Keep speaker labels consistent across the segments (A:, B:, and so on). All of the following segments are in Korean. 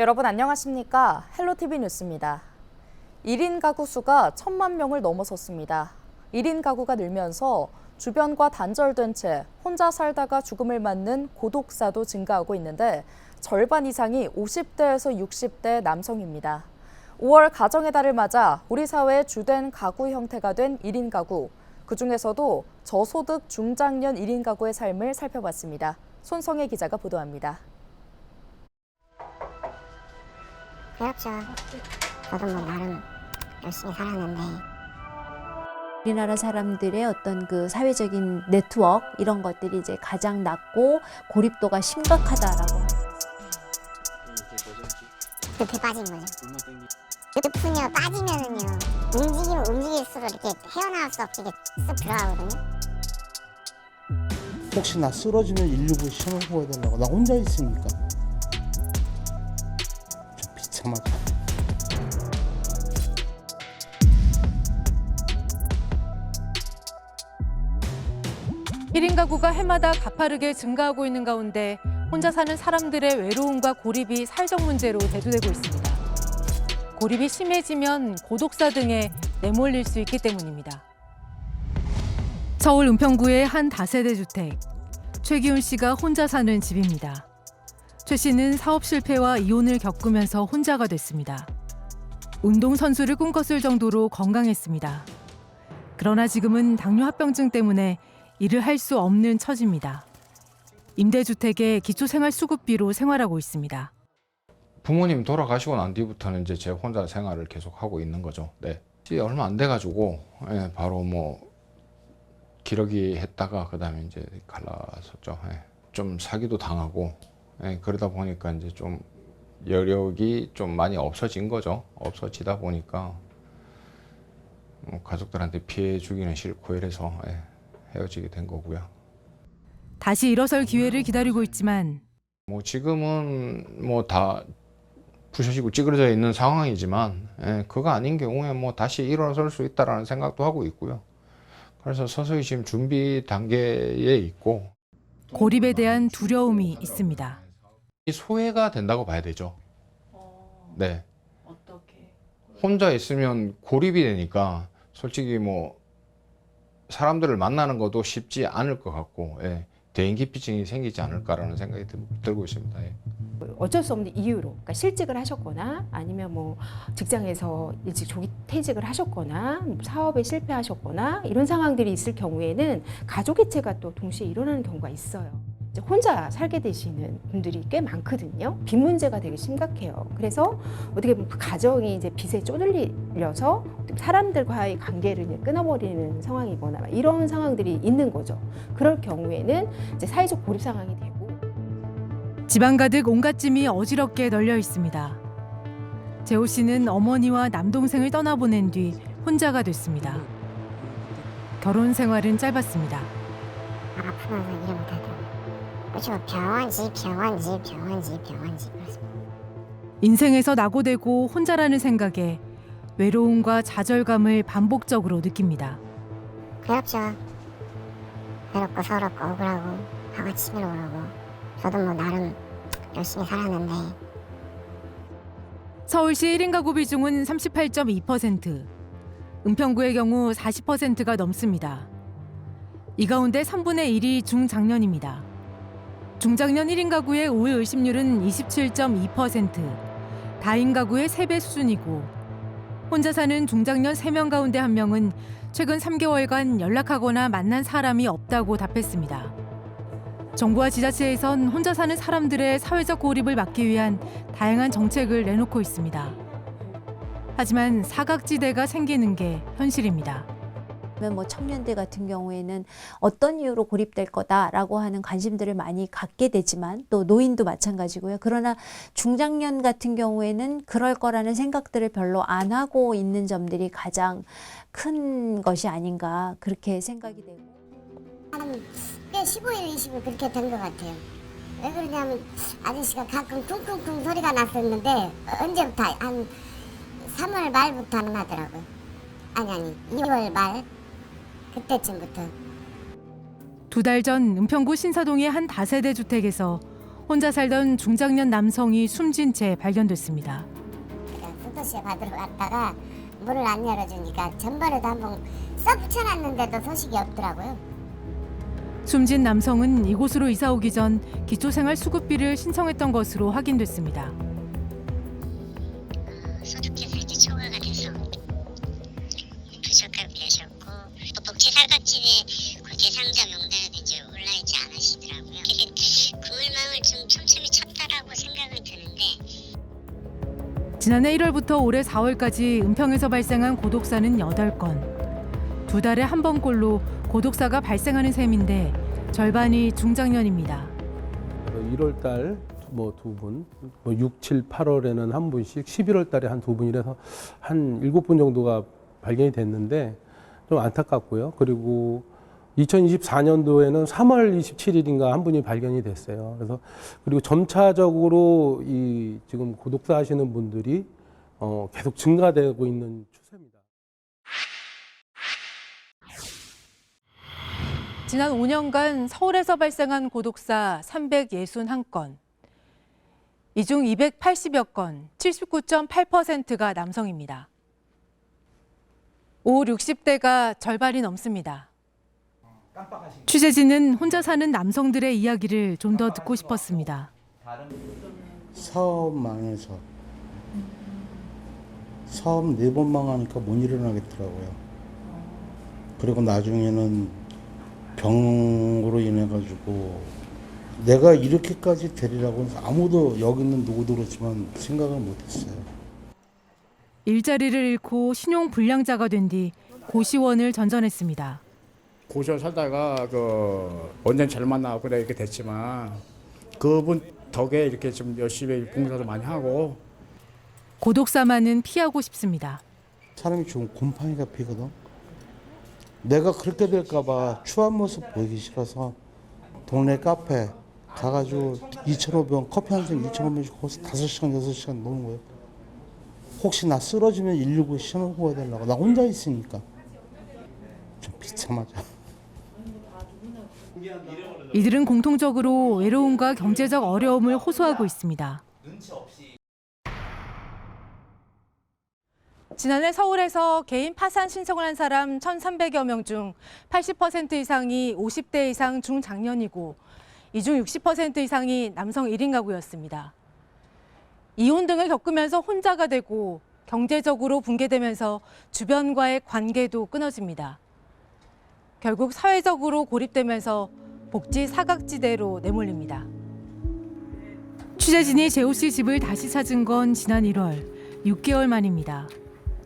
A: 여러분 안녕하십니까? 헬로티비 뉴스입니다. 1인 가구 수가 1,000만 명을 넘어섰습니다. 1인 가구가 늘면서 주변과 단절된 채 혼자 살다가 죽음을 맞는 고독사도 증가하고 있는데 절반 이상이 50대에서 60대 남성입니다. 5월 가정의 달을 맞아 우리 사회의 주된 가구 형태가 된 1인 가구. 그중에서도 저소득 중장년 1인 가구의 삶을 살펴봤습니다. 손성혜 기자가 보도합니다.
B: 그렇죠. 저도 뭐 나름 열심히 살았는데.
C: 우리나라 사람들의 어떤 그 사회적인 네트워크 이런 것들이 이제 가장 낮고 고립도가 심각하다라고.
B: 늪에 빠진 거죠. 늪은요 빠지면은요 움직이면 움직일수록 이렇게 헤어나올 수 없게 쓱 들어가거든요.
D: 혹시 나 쓰러지면 119 신호 보야 된다고. 나 혼자 있으니까. 좀 비참하다.
E: 일 인 가구가 해마다 가파르게 증가하고 있는 가운데 혼자 사는 사람들의 외로움과 고립이 사회적 문제로 대두되고 있습니다. 고립이 심해지면 고독사 등에 내몰릴 수 있기 때문입니다. 서울 은평구의 한 다세대 주택. 최기훈 씨가 혼자 사는 집입니다. 최 씨는 사업 실패와 이혼을 겪으면서 혼자가 됐습니다. 운동선수를 꿈꿨을 정도로 건강했습니다. 그러나 지금은 당뇨합병증 때문에 일을 할 수 없는 처지입니다. 임대주택에 기초생활수급비로 생활하고 있습니다.
F: 부모님 돌아가시고 난 뒤부터는 이제 제 혼자 생활을 계속 하고 있는 거죠. 네. 얼마 안 돼가지고 바로 뭐 기러기 했다가 그다음에 이제 갈라섰죠. 좀 사기도 당하고 그러다 보니까 이제 좀 여력이 좀 많이 없어진 거죠. 없어지다 보니까 가족들한테 피해 주기는 싫고 이래서 헤어지게 된 거고요.
E: 다시 일어설 기회를 기다리고 있지만
F: 뭐 지금은 뭐 다 부셔지고 찌그러져 있는 상황이지만 그거 아닌 경우에 뭐 다시 일어설 수 있다라는 생각도 하고 있고요. 그래서 서서히 지금 준비 단계에 있고.
E: 고립에 대한 두려움이 있습니다.
F: 소외가 된다고 봐야 되죠. 네.
E: 어떻게?
F: 혼자 있으면 고립이 되니까 솔직히 뭐 사람들을 만나는 것도 쉽지 않을 것 같고 대인기피증이 생기지 않을까라는 생각이 들고 있습니다.
G: 어쩔 수 없는 이유로, 그러니까 실직을 하셨거나 아니면 뭐 직장에서 일찍 조기 퇴직을 하셨거나 사업에 실패하셨거나 이런 상황들이 있을 경우에는 가족 해체가 또 동시에 일어나는 경우가 있어요. 이제 혼자 살게 되시는 분들이 꽤 많거든요. 빚 문제가 되게 심각해요. 그래서 어떻게 보면 그 가정이 이제 빚에 쪼들려서 사람들과의 관계를 이제 끊어버리는 상황이거나 이런 상황들이 있는 거죠. 그럴 경우에는 이제 사회적 고립 상황이 되고.
E: 집안 가득 온갖 짐이 어지럽게 널려 있습니다. 재호 씨는 어머니와 남동생을 떠나보낸 뒤 혼자가 됐습니다. 결혼 생활은 짧았습니다.
B: 아프면서 일을 못하더라고요. 그렇죠. 병원지 그렇습니다.
E: 인생에서 낙오되고 혼자라는 생각에 외로움과 좌절감을 반복적으로 느낍니다.
B: 괴롭죠. 괴롭고 서럽고 억울하고 화가 치밀어 오르고. 저도 뭐 나름 열심히 살았는데.
E: 서울시 1인 가구 비중은 38.2%, 은평구의 경우 40%가 넘습니다. 이 가운데 3분의 1이 중장년입니다. 중장년 1인 가구의 우울 의심률은 27.2%, 다인 가구의 3배 수준이고 혼자 사는 중장년 3명 가운데 1명은 최근 3개월간 연락하거나 만난 사람이 없다고 답했습니다. 정부와 지자체에선 혼자 사는 사람들의 사회적 고립을 막기 위한 다양한 정책을 내놓고 있습니다. 하지만 사각지대가 생기는 게 현실입니다.
C: 뭐 청년들 같은 경우에는 어떤 이유로 고립될 거다라고 하는 관심들을 많이 갖게 되지만 또 노인도 마찬가지고요. 그러나 중장년 같은 경우에는 그럴 거라는 생각들을 별로 안 하고 있는 점들이 가장 큰 것이 아닌가 그렇게 생각이 되고.
B: 꽤 15일, 20일 그렇게 된 것 같아요. 왜 그러냐면 아저씨가 가끔 쿵쿵쿵 소리가 났었는데 언제부터 한 3월 말부터는 하더라고요. 아니 2월 말 그때쯤부터.
E: 2달 전 은평구 신사동의 한 다세대 주택에서 혼자 살던 중장년 남성이 숨진 채 발견됐습니다.
B: 수도시에 받으러 갔다가 문을 안 열어주니까 전번에도 한번 썩 붙여놨는데도 소식이 없더라고요.
E: 숨진 남성은 이곳으로 이사 오기 전 기초생활수급비를 신청했던 것으로 확인됐습니다.
H: 소득해서 이제 초과가 돼서 부족하고 계셨고 또 복지살갑집에 그 대상자 명단에도 이제 올라있지 않으시더라고요. 그물망을 좀 촘촘히 쳤다라고 생각은 드는데
E: 지난해 1월부터 올해 4월까지 은평에서 발생한 고독사는 8건. 2달에 한 번꼴로 고독사가 발생하는 셈인데 절반이 중장년입니다.
D: 1월 달 뭐 2분, 뭐 6, 7, 8월에는 한 분씩, 11월 달에 한 2분 이래서 한 7분 정도가 발견이 됐는데 좀 안타깝고요. 그리고 2024년도에는 3월 27일인가 한 분이 발견이 됐어요. 그래서 그리고 점차적으로 이 지금 고독사 하시는 분들이 계속 증가되고 있는 추세입니다.
E: 지난 5년간 서울에서 발생한 고독사 361건. 이 중 280여 건, 79.8%가 남성입니다. 5, 60대가 절반이 넘습니다. 취재진은 혼자 사는 남성들의 이야기를 좀 더 듣고 싶었습니다.
D: 사업 망해서 사업 4번 망하니까 못 일어나겠더라고요. 그리고 나중에는 병으로 인해 가지고 내가 이렇게까지 되리라고는 아무도 여기 있는 누구도 그렇지만 생각을 못했어요.
E: 일자리를 잃고 신용 불량자가 된 뒤 고시원을 전전했습니다.
I: 고시원 살다가 원장 잘 만나고 그래 이렇게 됐지만 그분 덕에 이렇게 좀 열심히 봉사도 많이 하고
E: 고독사만은 피하고 싶습니다.
D: 사람이 좀 곰팡이가 피거든. 내가 그렇게 될까 봐 추한 모습 보이기 싫어서 동네 카페 가가지고 2,500원 커피 한 잔 2,500원씩 거기서 5시간 6시간 노는 거예요. 혹시 나 쓰러지면 119 신호가 해달라고. 나 혼자 있으니까 좀 비참하죠.
E: 이들은 공통적으로 외로움과 경제적 어려움을 호소하고 있습니다. 지난해 서울에서 개인 파산 신청을 한 사람 1,300여 명 중 80% 이상이 50대 이상 중장년이고 이 중 60% 이상이 남성 1인 가구였습니다. 이혼 등을 겪으면서 혼자가 되고 경제적으로 붕괴되면서 주변과의 관계도 끊어집니다. 결국 사회적으로 고립되면서 복지 사각지대로 내몰립니다. 취재진이 재호 씨 집을 다시 찾은 건 지난 1월, 6개월 만입니다.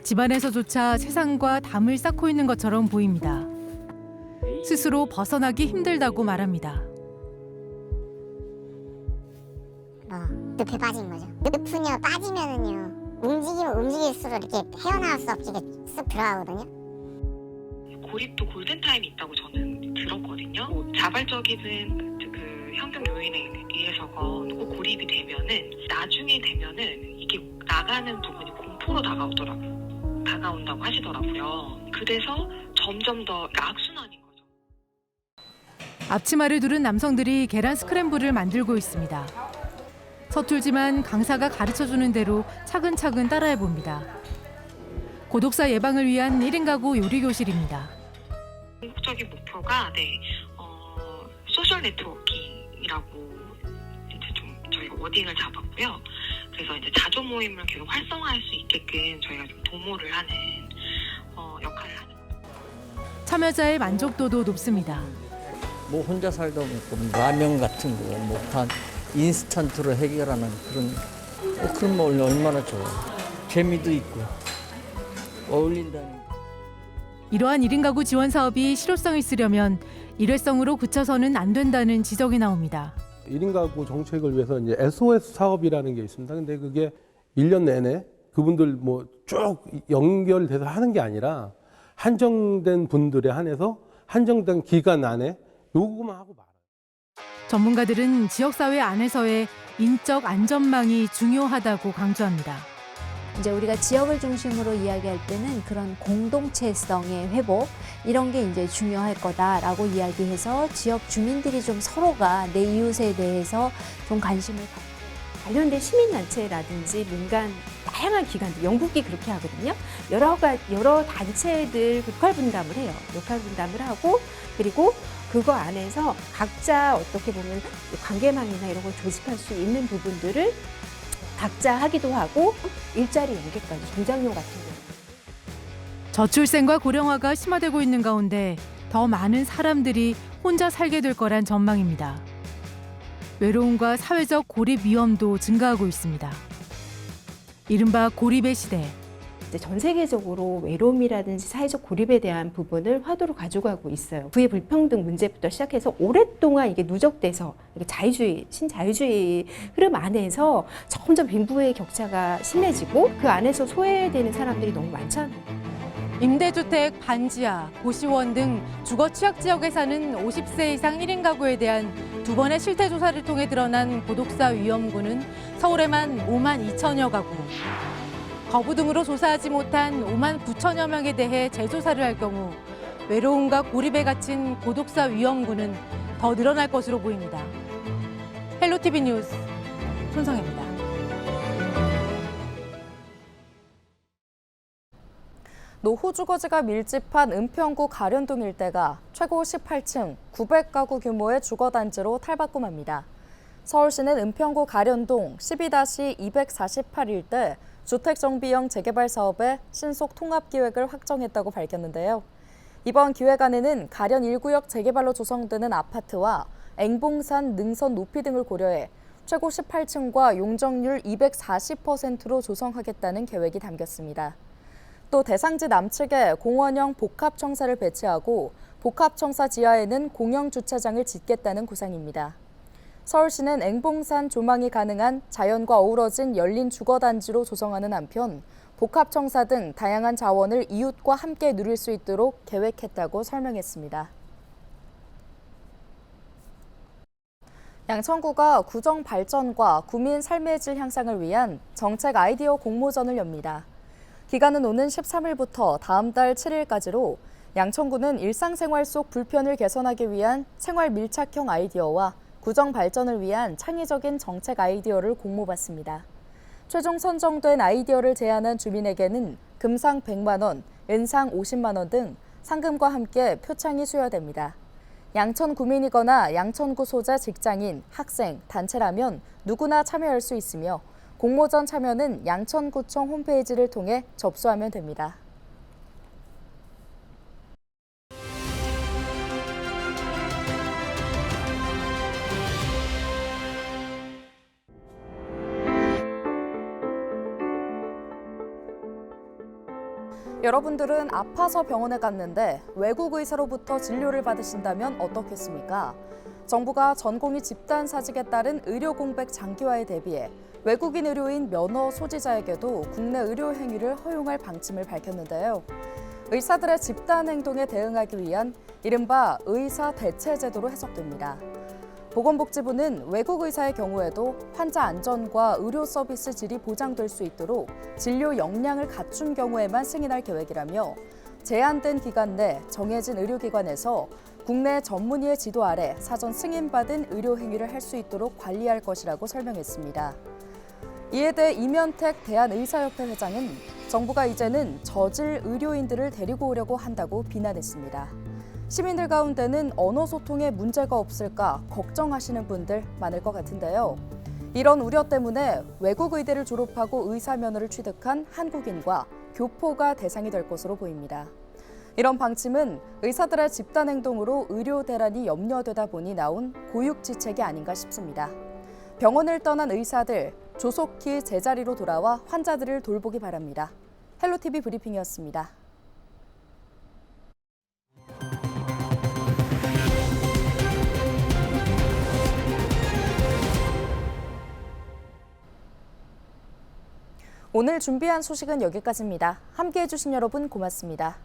E: 집안에서조차 세상과 담을 쌓고 있는 것처럼 보입니다. 스스로 벗어나기 힘들다고 말합니다.
B: 늪에 빠진 거죠. 늪은요 빠지면은요 움직이면 움직일수록 이렇게 헤어나올 수 없이 쓱 들어가거든요.
J: 고립도 골든타임이 있다고 저는 들었거든요. 자발적인 그 환경 요인에 의해서건 꼭 고립이 되면은 나중에 되면은 이게 나가는 부분이 공포로 다가온다고 하시더라고요. 그래서 점점 더 악순환인 거죠.
E: 앞치마를 두른 남성들이 계란 스크램블을 만들고 있습니다. 서툴지만 강사가 가르쳐주는 대로 차근차근 따라해봅니다. 고독사 예방을 위한 1인 가구 요리교실입니다.
J: 궁극적인 목표가 소셜 네트워킹이라고 이제 좀 저희가 워딩을 잡았고요. 그래서 이제 자조 모임을 계속 활성화할 수 있게끔 저희가 좀 도모를 하는 역할을 하는 거예요.
E: 참여자의 만족도도 높습니다.
K: 뭐 혼자 살다 보니까 라면 같은 거 뭐 다 인스턴트로 해결하는 그런 거 얼마나 좋아. 재미도 있고 어울린다는.
E: 이러한 1인 가구 지원 사업이 실효성이 있으려면 일회성으로 그쳐서는 안 된다는 지적이 나옵니다.
D: 1인 가구 정책을 위해서 이제 SOS 사업이라는 게 있습니다. 근데 그게 1년 내내 그분들 뭐 쭉 연결돼서 하는 게 아니라 한정된 분들에 한해서 한정된 기간 안에 요구만 하고 말아요.
E: 전문가들은 지역사회 안에서의 인적 안전망이 중요하다고 강조합니다.
C: 이제 우리가 지역을 중심으로 이야기할 때는 그런 공동체성의 회복 이런 게 이제 중요할 거다라고 이야기해서 지역 주민들이 좀 서로가 내 이웃에 대해서 좀 관심을 갖고
G: 관련된 시민단체라든지 민간 다양한 기관들, 영국이 그렇게 하거든요. 여러 단체들 역할 분담을 해요. 역할 분담을 하고 그리고 그거 안에서 각자 어떻게 보면 관계망이나 이런 걸 조직할 수 있는 부분들을 각자 하기도 하고 일자리 연계까지 종장용 같은 경우.
E: 저출생과 고령화가 심화되고 있는 가운데 더 많은 사람들이 혼자 살게 될 거란 전망입니다. 외로움과 사회적 고립 위험도 증가하고 있습니다. 이른바 고립의 시대.
G: 전 세계적으로 외로움이라든지 사회적 고립에 대한 부분을 화두로 가져가고 있어요. 부의 불평등 문제부터 시작해서 오랫동안 이게 누적돼서 이게 자유주의, 신자유주의 흐름 안에서 점점 빈부의 격차가 심해지고 그 안에서 소외되는 사람들이 너무 많잖아요.
E: 임대주택, 반지하, 고시원 등 주거 취약 지역에 사는 50세 이상 1인 가구에 대한 2번의 실태 조사를 통해 드러난 고독사 위험군은 서울에만 5만 2천여 가구. 거부 등으로 조사하지 못한 5만 9천여 명에 대해 재조사를 할 경우 외로움과 고립에 갇힌 고독사 위험군은 더 늘어날 것으로 보입니다. 헬로티비 뉴스 손성혜입니다.
A: 노후주거지가 밀집한 은평구 가련동 일대가 최고 18층 900가구 규모의 주거단지로 탈바꿈합니다. 서울시는 은평구 가련동 12-248 일대 주택정비형 재개발 사업의 신속 통합기획을 확정했다고 밝혔는데요. 이번 기획안에는 가련 1구역 재개발로 조성되는 아파트와 앵봉산 능선 높이 등을 고려해 최고 18층과 용적률 240%로 조성하겠다는 계획이 담겼습니다. 또 대상지 남측에 공원형 복합청사를 배치하고 복합청사 지하에는 공영주차장을 짓겠다는 구상입니다. 서울시는 앵봉산 조망이 가능한 자연과 어우러진 열린 주거단지로 조성하는 한편 복합청사 등 다양한 자원을 이웃과 함께 누릴 수 있도록 계획했다고 설명했습니다. 양천구가 구정 발전과 구민 삶의 질 향상을 위한 정책 아이디어 공모전을 엽니다. 기간은 오는 13일부터 다음 달 7일까지로 양천구는 일상생활 속 불편을 개선하기 위한 생활 밀착형 아이디어와 구정 발전을 위한 창의적인 정책 아이디어를 공모받습니다. 최종 선정된 아이디어를 제안한 주민에게는 금상 100만 원, 은상 50만 원 등 상금과 함께 표창이 수여됩니다. 양천 구민이거나 양천구 소재 직장인, 학생, 단체라면 누구나 참여할 수 있으며 공모전 참여는 양천구청 홈페이지를 통해 접수하면 됩니다. 여러분들은 아파서 병원에 갔는데 외국 의사로부터 진료를 받으신다면 어떻겠습니까? 정부가 전공의 집단 사직에 따른 의료 공백 장기화에 대비해 외국인 의료인 면허 소지자에게도 국내 의료 행위를 허용할 방침을 밝혔는데요. 의사들의 집단 행동에 대응하기 위한 이른바 의사 대체 제도로 해석됩니다. 보건복지부는 외국 의사의 경우에도 환자 안전과 의료 서비스 질이 보장될 수 있도록 진료 역량을 갖춘 경우에만 승인할 계획이라며 제한된 기간 내 정해진 의료기관에서 국내 전문의의 지도 아래 사전 승인받은 의료 행위를 할 수 있도록 관리할 것이라고 설명했습니다. 이에 대해 이면택 대한의사협회 회장은 정부가 이제는 저질 의료인들을 데리고 오려고 한다고 비난했습니다. 시민들 가운데는 언어 소통에 문제가 없을까 걱정하시는 분들 많을 것 같은데요. 이런 우려 때문에 외국 의대를 졸업하고 의사 면허를 취득한 한국인과 교포가 대상이 될 것으로 보입니다. 이런 방침은 의사들의 집단 행동으로 의료 대란이 염려되다 보니 나온 고육지책이 아닌가 싶습니다. 병원을 떠난 의사들, 조속히 제자리로 돌아와 환자들을 돌보기 바랍니다. 헬로티비 브리핑이었습니다. 오늘 준비한 소식은 여기까지입니다. 함께해 주신 여러분 고맙습니다.